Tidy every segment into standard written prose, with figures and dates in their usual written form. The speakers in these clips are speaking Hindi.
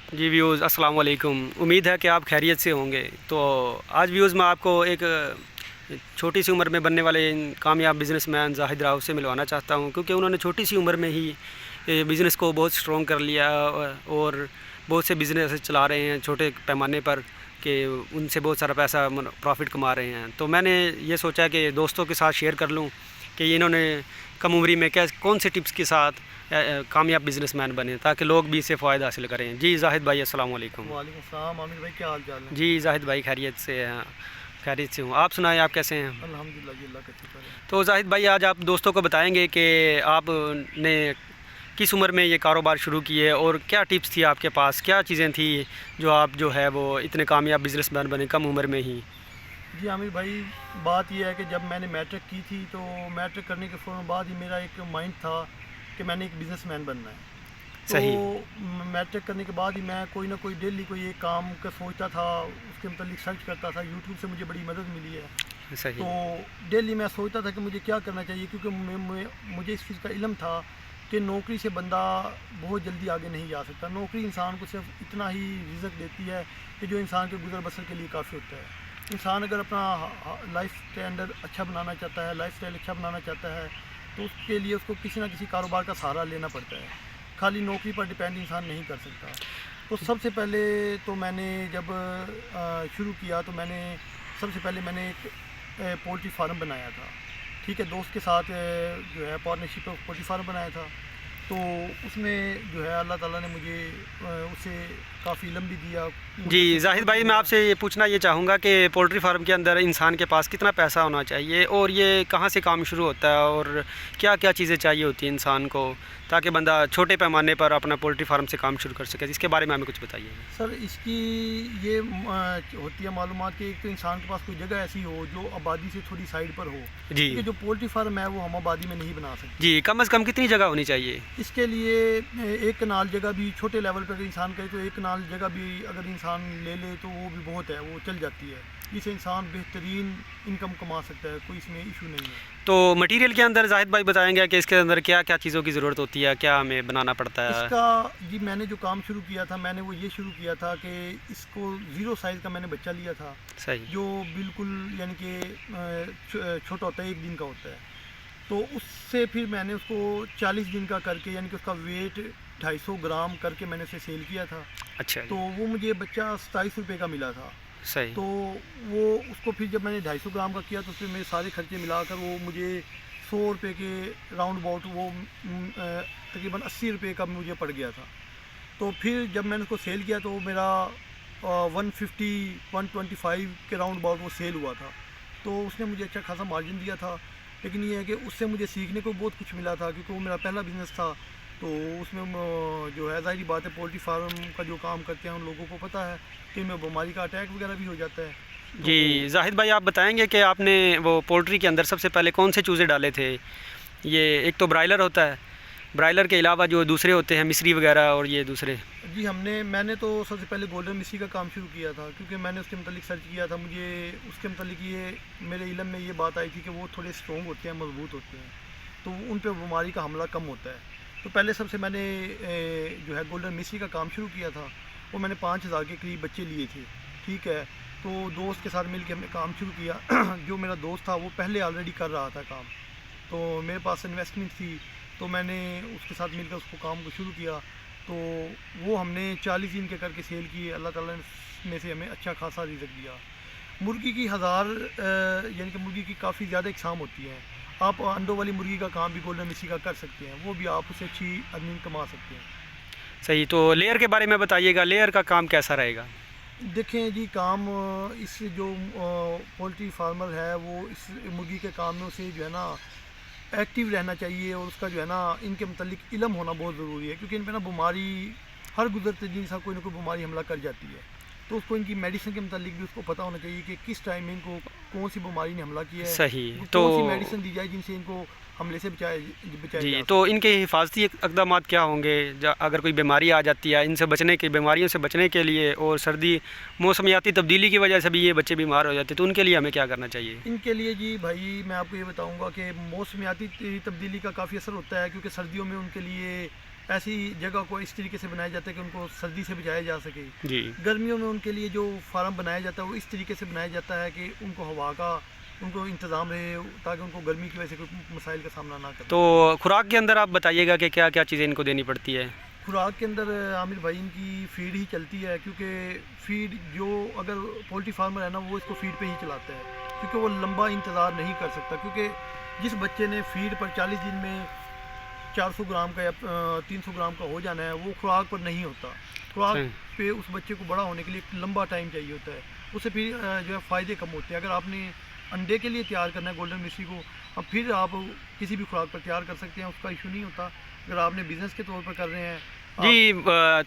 जी व्यूज़ अस्सलाम वालेकुम। उम्मीद है कि आप खैरियत से होंगे। तो आज व्यूज़ मैं आपको एक छोटी सी उम्र में बनने वाले कामयाब बिज़नेसमैन ज़ाहिद राव से मिलवाना चाहता हूं, क्योंकि उन्होंने छोटी सी उम्र में ही बिज़नेस को बहुत स्ट्रॉन्ग कर लिया और बहुत से बिज़नेस चला रहे हैं छोटे पैमाने पर कि उनसे बहुत सारा पैसा प्रॉफिट कमा रहे हैं। तो मैंने ये सोचा कि दोस्तों के साथ शेयर कर लूं कि इन्होंने कम उम्री में कौन से टिप्स के साथ कामयाब बिजनेसमैन बने, ताकि लोग भी इससे फ़ायदा हासिल करें। जी जाहिद भाई अस्सलाम वालेकुम। वालेकुम सलाम आमिर भाई, क्या हाल चाल है? जी जाहिद भाई खैरियत से हैं, खैरियत से हूँ। आप सुनाएं, आप कैसे हैं? अल्हम्दुलिल्लाह जी, अल्लाह का शुक्र है। तो जाहिद भाई आज आप दोस्तों को बताएंगे कि आपने किस उम्र में ये कारोबार शुरू किए और क्या टिप्स थी आपके पास, क्या चीज़ें थी जो आप जो है वो इतने कामयाब बिजनेसमैन बने कम उम्र में ही। जी आमिर भाई, बात यह है कि जब मैंने मैट्रिक की थी तो मैट्रिक करने के फ़ौरन बाद ही मेरा एक माइंड था कि मैंने एक बिज़नेसमैन बनना है। सही। तो मैट्रिक करने के बाद ही मैं कोई ना कोई डेली कोई एक काम का सोचता था, उसके मतलब सर्च करता था। यूट्यूब से मुझे बड़ी मदद मिली है। सही। तो डेली मैं सोचता था कि मुझे क्या करना चाहिए, क्योंकि मुझे इस चीज़ का इल्म था कि नौकरी से बंदा बहुत जल्दी आगे नहीं जा सकता। नौकरी इंसान को सिर्फ इतना ही रिज़्क देती है कि जो इंसान के गुजर बसर के लिए काफ़ी होता है। इंसान अगर अपना लाइफ स्टैंडर्ड अच्छा बनाना चाहता है, लाइफ स्टाइल अच्छा बनाना चाहता है, तो उसके लिए उसको किसी ना किसी कारोबार का सहारा लेना पड़ता है। खाली नौकरी पर डिपेंड इंसान नहीं कर सकता। तो सबसे पहले तो मैंने जब शुरू किया तो सबसे पहले मैंने एक पोल्ट्री फार्म बनाया था। ठीक है, दोस्त के साथ जो है पार्टनरशिप में पोल्ट्री फार्म बनाया था। तो उसमें जो है अल्लाह ताला ने मुझे उससे काफ़ी इल्म भी दिया। जी जाहिद भाई, मैं आपसे ये पूछना ये चाहूँगा कि पोल्ट्री फार्म के अंदर इंसान के पास कितना पैसा होना चाहिए और ये कहाँ से काम शुरू होता है और क्या क्या चीज़ें चाहिए होती हैं इंसान को, ताकि बंदा छोटे पैमाने पर अपना पोल्ट्री फार्म से काम शुरू कर सके। इसके बारे में हमें कुछ बताइए। सर, इसकी ये होती है मालूमात कि एक तो इंसान के पास कोई जगह ऐसी हो जो आबादी से थोड़ी साइड पर हो, जी क्योंकि जो पोल्ट्री फार्म है वो हम आबादी में नहीं बना सकते। जी, कम से कम कितनी जगह होनी चाहिए? इसके लिए एक कनाल जगह भी, छोटे लेवल पर अगर इंसान करे तो एक कनाल जगह भी अगर इंसान ले ले तो वो भी बहुत है, वो चल जाती है। जिससे इंसान बेहतरीन इनकम कमा सकता है, कोई इसमें इशू नहीं है। तो मटेरियल के अंदर जाहिद भाई बताएंगे कि इसके अंदर क्या क्या चीज़ों की ज़रूरत होती है, क्या हमें बनाना पड़ता है? इसका जी, मैंने जो काम शुरू किया था, मैंने वो ये शुरू किया था कि इसको ज़ीरो साइज़ का मैंने बच्चा लिया था। सही। जो बिल्कुल यानी कि छोटा होता है, 1 दिन का होता है। तो उससे फिर मैंने उसको 40 दिन का करके, यानी कि उसका वेट 250 ग्राम करके मैंने उसे सेल किया था। अच्छा तो जी। वो मुझे बच्चा 27 रुपये का मिला था। सही। तो वो उसको फिर जब मैंने 250 ग्राम का किया तो उसमें मेरे सारे खर्चे मिलाकर वो मुझे 100 रुपये के राउंड अबाउट वो तकरीबन 80 रुपये का मुझे पड़ गया था। तो फिर जब मैंने उसको सेल किया तो वो मेरा 150-125 के राउंड अबाउट वो सेल हुआ था। तो उसने मुझे अच्छा खासा मार्जिन दिया था। लेकिन ये है कि उससे मुझे सीखने को बहुत कुछ मिला था, क्योंकि वो मेरा पहला बिज़नेस था। तो उसमें जो है ज़ाहिर बात है, पोल्ट्री फार्म का जो काम करते हैं उन लोगों को पता है कि इनमें बीमारी का अटैक वगैरह भी हो जाता है। जी तो जाहिद भाई, आप बताएंगे कि आपने वो पोल्ट्री के अंदर सबसे पहले कौन से चूज़े डाले थे? ये एक तो ब्रायलर होता है, ब्रायलर के अलावा जो दूसरे होते हैं मिस्री वगैरह और ये दूसरे। जी, मैंने तो सबसे पहले गोल्डन मिस्सी का काम शुरू किया था, क्योंकि मैंने उसके मतलब सर्च किया था। मुझे उसके मतलब ये मेरे इल्म में ये बात आई थी कि वो थोड़े स्ट्रॉन्ग होते हैं, मजबूत होते हैं, तो उन पर बीमारी का हमला कम होता है। तो पहले सबसे मैंने जो है गोल्डन मिस्सी का काम शुरू किया था। वो मैंने 5000 के करीब बच्चे लिए थे। ठीक है, तो दोस्त के साथ मिलकर हमने काम शुरू किया। जो मेरा दोस्त था वो पहले ऑलरेडी कर रहा था काम, तो मेरे पास इन्वेस्टमेंट थी, तो मैंने उसके साथ मिलकर उसको काम को शुरू किया। तो वो हमने 40 दिन के करके सेल किए। अल्लाह ताला ने में से हमें अच्छा खासा रिज़्क दिया। मुर्गी की 1000 यानी कि मुर्गी की काफ़ी ज़्यादा इकसाम होती हैं। आप अंडों वाली मुर्गी का काम भी गोल्डन मिस्सी का कर सकते हैं, वो भी आप उससे अच्छी अर्निंग कमा सकते हैं। सही। तो लेयर के बारे में बताइएगा, लेयर का काम कैसा रहेगा? देखें जी, काम इस जो पोल्ट्री फार्मर है वो इस मुर्गी के काम में उसे जो है ना एक्टिव रहना चाहिए, और उसका जो है ना इनके मतलब इल्म होना बहुत ज़रूरी है, क्योंकि इन पर ना बीमारी हर गुजरते दिन साथ कोई ना कोई बीमारी हमला कर जाती है। तो उसको इनकी मेडिसिन के मतलब भी उसको पता होना चाहिए कि किस टाइम में इनको कौन सी बीमारी ने हमला किया है, सही। तो कौन सी मेडिसिन दी जाए जिनसे इनको हमले से बचाया बचाया जी, जा तो सके। इनके हिफाजती इकदाम क्या होंगे अगर कोई बीमारी आ जाती है, इनसे बचने के, बीमारियों से बचने के लिए, और सर्दी मौसमियाती तब्दीली की वजह से भी ये बच्चे बीमार हो जाते हैं, तो उनके लिए हमें क्या करना चाहिए? इनके लिए जी भाई, मैं आपको ये बताऊंगा कि मौसमियाती तब्दीली का काफ़ी असर होता है, क्योंकि सर्दियों में उनके लिए ऐसी जगह को इस तरीके से बनाया जाता है कि उनको सर्दी से बचाया जा सके। जी। गर्मियों में उनके लिए जो फार्म बनाया जाता है वो इस तरीके से बनाया जाता है कि उनको हवा का उनको इंतज़ाम रहे, ताकि उनको गर्मी की वजह से कोई मसाइल का सामना ना करें। तो खुराक के अंदर आप बताइएगा कि क्या क्या चीज़ें इनको देनी पड़ती है। खुराक के अंदर आमिर भाई इनकी फीड ही चलती है, क्योंकि फीड जो अगर पोल्ट्री फार्मर है ना वो इसको फीड पे ही चलाता है, क्योंकि वो लंबा इंतज़ार नहीं कर सकता। क्योंकि जिस बच्चे ने फीड पर 40 दिन में 400 ग्राम का या 300 ग्राम का हो जाना है, वो खुराक पर नहीं होता। खुराक पे उस बच्चे को बड़ा होने के लिए एक लंबा टाइम चाहिए होता है, उससे फिर जो है फ़ायदे कम होते हैं। अगर आपने अंडे के लिए तैयार करना है गोल्डन मिश्री को, अब फिर आप किसी भी खुराक पर तैयार कर सकते हैं, उसका इशू नहीं होता। अगर आपने बिज़नेस के तौर पर कर रहे हैं जी,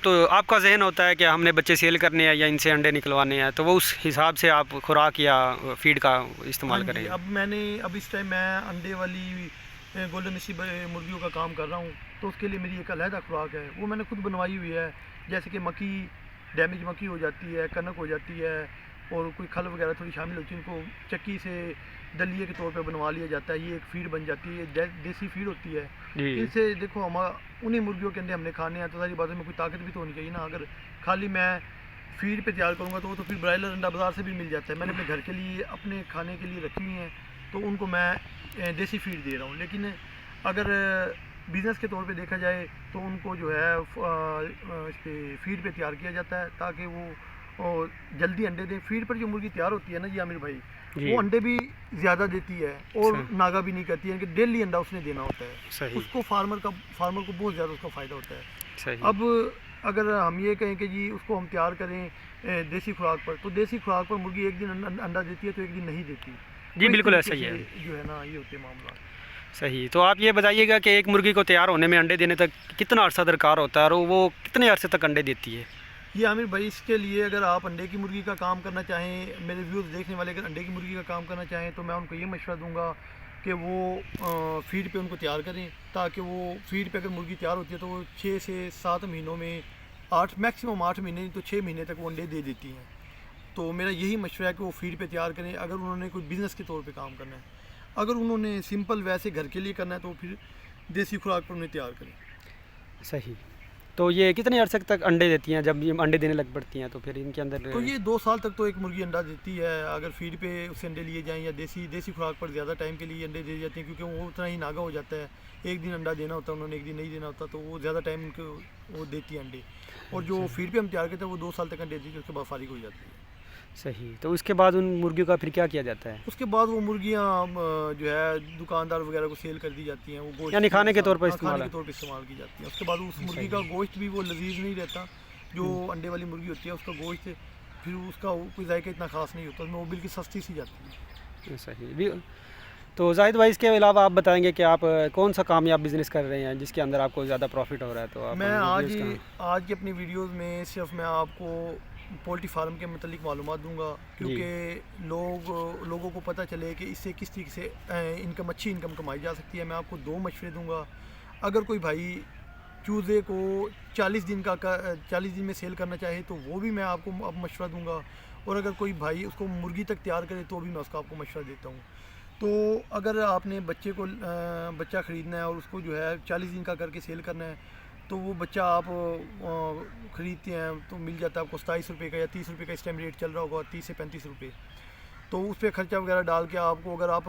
तो आपका जहन होता है कि हमने बच्चे सेल करने हैं या इनसे अंडे निकलवाने हैं, तो वो उस हिसाब से आप खुराक या फीड का इस्तेमाल करें। अब इस टाइम मैं अंडे वाली गोल्डन मिश्री मुर्गियों का काम कर रहा हूँ, तो उसके लिए मेरी एक अलहदा खुराक है, वो मैंने खुद बनवाई हुई है। जैसे कि मक्की, डैमेज मक्की हो जाती है, कनक हो जाती है और कोई खल वगैरह थोड़ी शामिल होती है, उनको चक्की से दलिए के तौर पे बनवा लिया जाता है। ये एक फीड बन जाती है, देसी फीड होती है। इनसे देखो हम उन्हीं मुर्गियों के अंडे हमने खाने हैं, तो सारी बातों में कोई ताकत भी तो होनी चाहिए ना। अगर खाली मैं फीड पे तैयार करूँगा तो वो तो फिर ब्रायलर अंडा बाज़ार से भी मिल जाता है। मैंने अपने घर के लिए, अपने खाने के लिए रखी हुई हैं, तो उनको मैं देसी फीड दे रहा हूँ। लेकिन अगर बिज़नेस के तौर पे देखा जाए तो उनको जो है इस पर फीड पे तैयार किया जाता है, ताकि वो जल्दी अंडे दें। फीड पर जो मुर्गी तैयार होती है ना जी आमिर भाई, वो अंडे भी ज़्यादा देती है और नागा भी नहीं करती है, कि डेली अंडा उसने देना होता है। सही। उसको फार्मर को बहुत ज़्यादा उसका फ़ायदा होता है। सही। अब अगर हम ये कहें कि जी उसको हम तैयार करें देसी खुराक पर, तो देसी खुराक पर मुर्गी एक दिन अंडा देती है तो एक दिन नहीं देती जी। तो बिल्कुल ऐसा ही है जो है ना, ये होते मामला। सही। तो आप ये बताइएगा कि एक मुर्गी को तैयार होने में, अंडे देने तक कितना अर्सा दरकार होता है और वो कितने अरसे तक अंडे देती है? ये आमिर भाई, इसके लिए अगर आप अंडे की मुर्गी का काम करना चाहें, मेरे व्यूज़ देखने वाले अगर अंडे की मुर्गी का काम करना चाहें, तो मैं उनको ये मशवरा दूंगा कि वो फीड पे उनको तैयार करें, ताकि वो फीड पे अगर मुर्गी तैयार होती है तो वो 6 से 7 महीनों में, 8 मैक्सिमम 8 महीने तो 6 महीने तक वो अंडे दे देती हैं। तो मेरा यही मशवरा है कि वो फीड पे तैयार करें, अगर उन्होंने कोई बिज़नेस के तौर पे काम करना है। अगर उन्होंने सिंपल वैसे घर के लिए करना है तो फिर देसी खुराक पर उन्हें तैयार करें। सही। तो ये कितने अरसे तक अंडे देती हैं? जब ये अंडे देने लग पड़ती हैं तो फिर इनके अंदर तो ये 2 साल तक तो एक मुर्गी अंडा देती है, अगर फीड पे उससे अंडे लिए जाएं, या देसी खुराक पर ज़्यादा टाइम के लिए अंडे दे जाते हैं, क्योंकि वो उतना ही नागा हो जाता है। एक दिन अंडा देना होता है उन्होंने, एक दिन नहीं देना होता, तो वो ज़्यादा टाइम उनको वो देती है अंडे। और जो फीड पे हम तैयार करते हैं वो 2 साल तक अंडे देती है, उसके बाद फारिग हो जाती है। सही। तो उसके बाद उन मुर्गियों का फिर क्या किया जाता है? उसके बाद वो मुर्गियाँ जो है दुकानदार वगैरह को सेल कर दी जाती हैं, वो गोश्त यानी खाने के तौर पर खाने के तौर पर इस्तेमाल की जाती है। उसके बाद उस मुर्गी का गोश्त भी वो लजीज नहीं रहता, जो अंडे वाली मुर्गी होती है उसका गोश्त फिर उसका कोई जायका इतना खास नहीं होता, उसमें वो बिल्कुल सस्ती सी जाती है। सही। तो जाहिद भाई, इसके अलावा आप बताएंगे कि आप कौन सा कामयाब बिज़नेस कर रहे हैं जिसके अंदर आपको ज़्यादा प्रॉफिट हो रहा है? तो आप मैं आज की अपनी वीडियोस में सिर्फ मैं आपको पोल्ट्री फार्म के मतलब मालूमात दूंगा, क्योंकि लोगों को पता चले कि इससे किस तरीके से अच्छी इनकम कमाई जा सकती है। मैं आपको 2 मशवरे दूंगा। अगर कोई भाई चूज़े को 40 दिन में सेल करना चाहे तो वो भी मैं आपको अब मशवरा दूंगा, और अगर कोई भाई उसको मुर्गी तक तैयार करे तो भी मैं उसका आपको मशवरा देता हूँ। तो अगर आपने बच्चा ख़रीदना है और उसको जो है 40 दिन का करके सेल करना है, तो वो बच्चा आप ख़रीदते हैं तो मिल जाता है आपको 27 रुपये का या 30 रुपये का इस टाइम रेट चल रहा होगा, 30 से 35 रुपये। तो उस पर ख़र्चा वगैरह डाल के आपको, अगर आप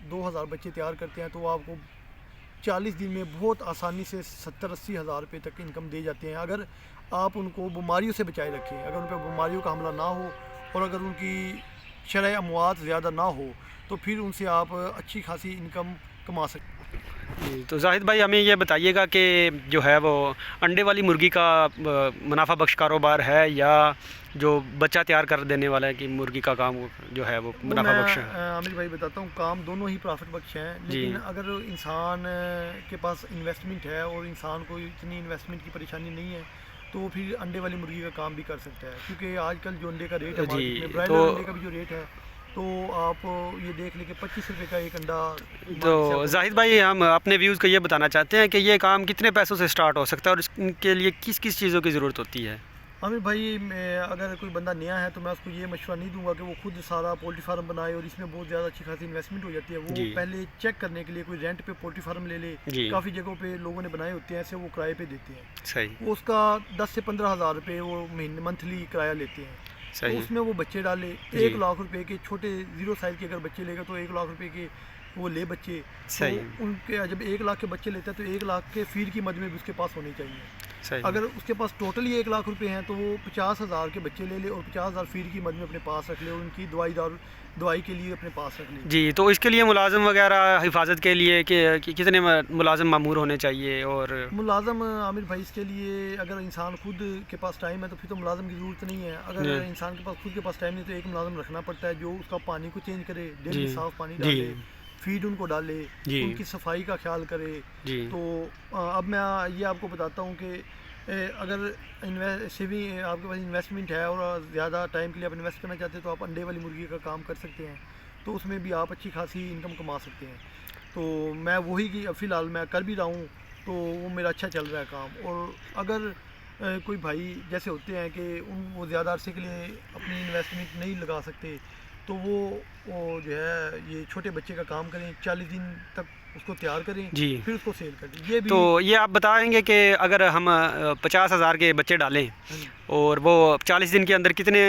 2000 बच्चे तैयार करते हैं तो आपको 40 दिन में बहुत आसानी से 70-80 हज़ार रुपये तक इनकम दे जाते हैं, अगर आप उनको बीमारियों से बचाए रखें। अगर उन पर बीमारियों का हमला ना हो और अगर उनकी शरह अमवात ज़्यादा ना हो, तो फिर उनसे आप अच्छी खासी इनकम कमा सकते हैं। तो जाहिद भाई, हमें ये बताइएगा कि जो है वो अंडे वाली मुर्गी का मुनाफा बख्श कारोबार है या जो बच्चा तैयार कर देने वाला है कि मुर्गी का काम जो है वो मुनाफा बख्श है? आमिर भाई बताता हूँ, काम दोनों ही प्रॉफिट बख्श हैं, लेकिन अगर इंसान के पास इन्वेस्टमेंट है और इंसान को इतनी इन्वेस्टमेंट की परेशानी नहीं है, तो फिर अंडे वाली मुर्गी का काम भी कर सकता है। क्योंकि आजकल जो अंडे का रेट है मार्केट में, ब्रायलर अंडे का भी जो रेट है, तो आप ये देख लें कि 25 रुपये का एक अंडा। तो जाहिद भाई, हम अपने व्यूज़ को ये बताना चाहते हैं कि ये काम कितने पैसों से स्टार्ट हो सकता है और इसके लिए किस किस चीज़ों की ज़रूरत होती है? आमिर भाई, मैं अगर कोई बंदा नया है तो मैं उसको ये मशवरा नहीं दूंगा कि वो खुद सारा पोल्ट्री फार्म बनाए, और इसमें बहुत ज़्यादा अच्छी खासी इन्वेस्टमेंट हो जाती है। वो जी पहले चेक करने के लिए कोई रेंट पे पोल्ट्री फार्म ले ले। जी काफ़ी जगहों पे लोगों ने बनाए होते हैं ऐसे, वो किराए पे देते हैं। सही वो उसका 10 से 15 हज़ार रुपये वो महीने मंथली किराया लेते हैं। तो सही उसमें वो बच्चे डाले, जी 1 लाख रुपए के छोटे 0 साइज़ के अगर बच्चे लेगा तो 1 लाख रुपए के वो ले बच्चे। तो सही उनके जब 1 लाख के बच्चे लेते हैं तो 1 लाख के फीड की मद में भी उसके पास होनी चाहिए। सही अगर उसके पास टोटल ही 1 लाख रुपए हैं तो वो 50 हज़ार के बच्चे ले ले और 50 हज़ार फीड की मद में अपने पास रख ले, और उनकी दवाई के लिए अपने पास रख ले। जी। तो इसके लिए मुलाजिम वगैरह हिफाजत के लिए कि कितने मुलाजिम मामूर होने चाहिए? और मुलाजम आमिर भाई, इसके लिए अगर इंसान खुद के पास टाइम है तो फिर तो मुलाजम की ज़रूरत नहीं है। अगर जी इंसान के पास खुद के पास टाइम नहीं तो एक मुलाजम रखना पड़ता है जो उसका पानी को चेंज करे, जी डेली साफ़ पानी जी डाले, फीड उनको डाले, जी उनकी सफाई का ख्याल करे। जी तो अब मैं ये आपको बताता हूँ कि अगर सेविंग आपके पास इन्वेस्टमेंट है और ज़्यादा टाइम के लिए आप इन्वेस्ट करना चाहते हैं तो आप अंडे वाली मुर्गी का काम कर सकते हैं। तो उसमें भी आप अच्छी खासी इनकम कमा सकते हैं। तो मैं वही की फ़िलहाल मैं कर भी रहा हूँ, तो वो मेरा अच्छा चल रहा है काम। और अगर कोई भाई जैसे होते हैं कि वो ज़्यादा अरसे के लिए अपनी इन्वेस्टमेंट नहीं लगा सकते, तो वो जो है ये छोटे बच्चे का काम करें, 40 दिन तक उसको तैयार करें, जी। फिर उसको सेल कर दें। ये भी तो ये आप बताएंगे कि अगर हम 50,000 के बच्चे डालें हाँ जी। और वो 40 दिन के अंदर कितने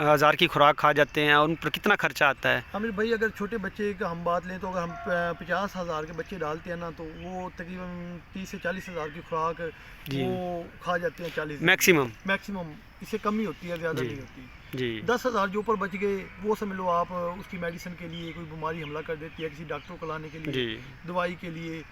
हज़ार की खुराक खा जाते हैं और उन पर कितना खर्चा आता है? आमिर भाई, अगर छोटे बच्चे का हम बात लें तो अगर हम 50 हज़ार के बच्चे डालते हैं ना तो वो तकरीबन 30 से 40 हज़ार की खुराक जी वो खा जाते हैं 40 मैक्सिमम। इससे कम ही होती है, ज़्यादा जी नहीं होती। जी 10 हज़ार जो ऊपर बच गए वो समझ लो आप उसकी मेडिसिन के लिए, कोई बीमारी हमला कर देती है किसी डॉक्टर को लाने के लिए, जी दवाई के लिए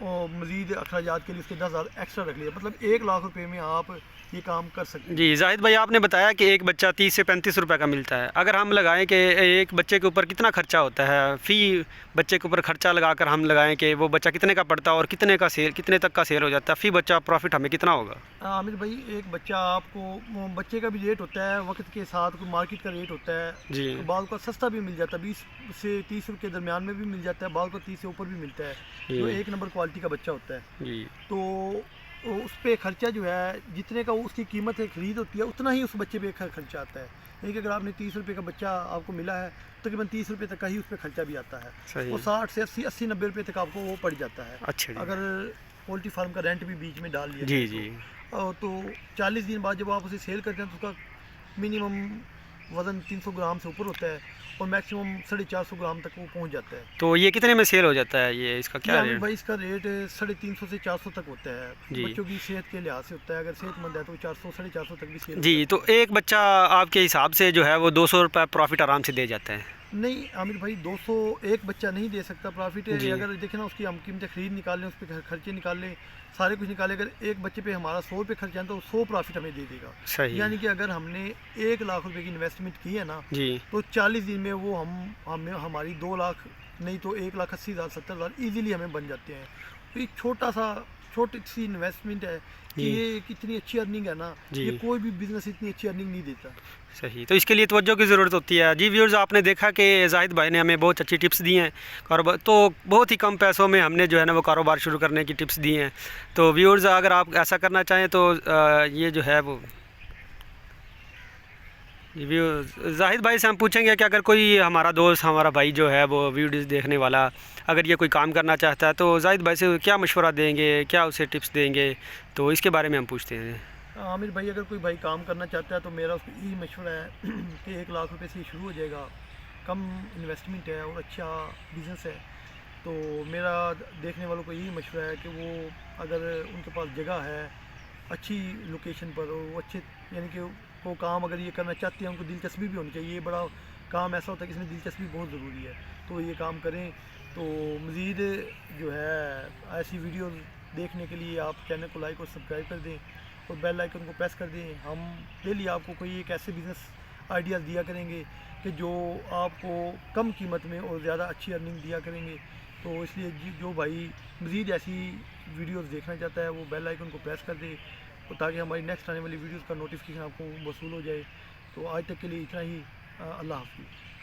और मज़ीद अखराजात के लिए उसके 10 हज़ार एक्स्ट्रा रख लिया। मतलब 1 लाख रुपए में आप ये काम कर सकते हैं। जी। जाहिद भाई, आपने बताया कि एक बच्चा 30 से 35 रुपए का मिलता है। अगर हम लगाएं कि एक बच्चे के ऊपर कितना खर्चा होता है, फ़ी बच्चे के ऊपर खर्चा लगाकर हम लगाएं कि वो बच्चा कितने का पड़ता है और कितने तक का सेल हो जाता है, फ़ी बच्चा प्रॉफिट हमें कितना होगा? आमिर भाई, एक बच्चा आपको बच्चे का भी रेट होता है, वक्त के साथ कोई मार्केट का रेट होता है। जी तो बाल का सस्ता भी मिल जाता है, 20 से 30 रुपये के दरमियान में भी मिल जाता है, बाल का 30 से ऊपर भी मिलता है, जो जी 1 नंबर क्वालिटी का बच्चा होता है। जी तो उस पे खर्चा जो है जितने का उसकी कीमत है ख़रीद होती है उतना ही उस बच्चे पे खर्चा आता है। एक अगर आपने 30 रुपये का बच्चा आपको मिला है तकरीबन 30 रुपये तक का ही उस पर खर्चा भी आता है। सही। वो 60 से 80-90 रुपये तक आपको वो पड़ जाता है। अच्छा जी। अगर पोल्ट्री फार्म का रेंट भी बीच में डाल लिया जी जाए जी तो 40 दिन बाद जब आप उसे सेल करते हैं तो उसका मिनिमम वज़न 300 ग्राम से ऊपर होता है और मैक्सिमम 450 ग्राम तक वो पहुंच जाता है। तो ये कितने में सेल हो जाता है? ये इसका क्या आमिर रेट? भाई, इसका रेट 350 से 400 तक होता है। जी। बच्चों की सेहत के लिहाज से होता है, अगर सेहतमंद है तो 400 450 तक भी सेल जी। होता तो एक बच्चा आपके हिसाब से जो है वो 200 रुपये प्रॉफिट आराम से दे जाता है? है। नहीं आमिर भाई, 200 एक बच्चा नहीं दे सकता प्रॉफिट। जी अगर देखें ना उसकी हम कीमतें खरीद निकाल लें, उस पर खर्चे निकाल लें, सारे कुछ निकाले, अगर एक बच्चे पे हमारा 100 रुपये खर्चा है तो 100 प्रॉफिट हमें दे देगा। सही। यानी कि अगर हमने 1 लाख रुपए की इन्वेस्टमेंट की है ना जी तो 40 दिन में वो हमें हमारी 2 लाख नहीं तो 1,80,000 70,000 ईजिली हमें बन जाते हैं। तो एक छोटी सी इन्वेस्टमेंट है कि जी ये कितनी अच्छी अर्निंग है ना, जी ये कोई भी बिजनेस इतनी अच्छी अर्निंग नहीं देता। सही। तो इसके लिए तवज्जो की ज़रूरत होती है। जी व्यूअर्स, आपने देखा कि जाहिद भाई ने हमें बहुत अच्छी टिप्स दी हैं कारोबार, तो बहुत ही कम पैसों में हमने जो है ना वो कारोबार शुरू करने की टिप्स दी हैं। तो व्यूअर्स, अगर आप ऐसा करना चाहें तो ये जो है वो जाहिद भाई से हम पूछेंगे कि अगर कोई हमारा दोस्त, हमारा भाई जो है वो वीडियोज़ देखने वाला, अगर ये कोई काम करना चाहता है तो जाहिद भाई से क्या मशवरा देंगे, क्या उसे टिप्स देंगे, तो इसके बारे में हम पूछते हैं। आमिर भाई, अगर कोई भाई काम करना चाहता है तो मेरा उसको यही मशवरा है कि 1 लाख रुपए से ही शुरू हो जाएगा, कम इन्वेस्टमेंट है और अच्छा बिज़नेस है। तो मेरा देखने वालों को यही मशवरा है कि वो अगर उनके पास जगह है अच्छी लोकेशन पर और वो अच्छे यानी कि वो काम अगर ये करना चाहते हैं, उनको दिलचस्पी भी होनी चाहिए। ये बड़ा काम ऐसा होता है कि इसमें दिलचस्पी बहुत ज़रूरी है, तो ये काम करें। तो मज़ीद जो है ऐसी वीडियो देखने के लिए आप चैनल को लाइक और सब्सक्राइब कर दें और बेल आइकन को प्रेस कर दें। हम डेली आपको कोई एक ऐसे बिज़नेस आइडियाज़ दिया करेंगे कि जो आपको कम कीमत में और ज़्यादा अच्छी अर्निंग दिया करेंगे। तो इसलिए जो भाई मज़ीद ऐसी वीडियोस देखना चाहता है वो बेल आइकन को प्रेस कर दे, तो ताकि हमारी नेक्स्ट आने वाली वीडियोस का नोटिफिकेशन आपको वसूल हो जाए। तो आज तक के लिए इतना ही। अल्लाह हाफ़िज़।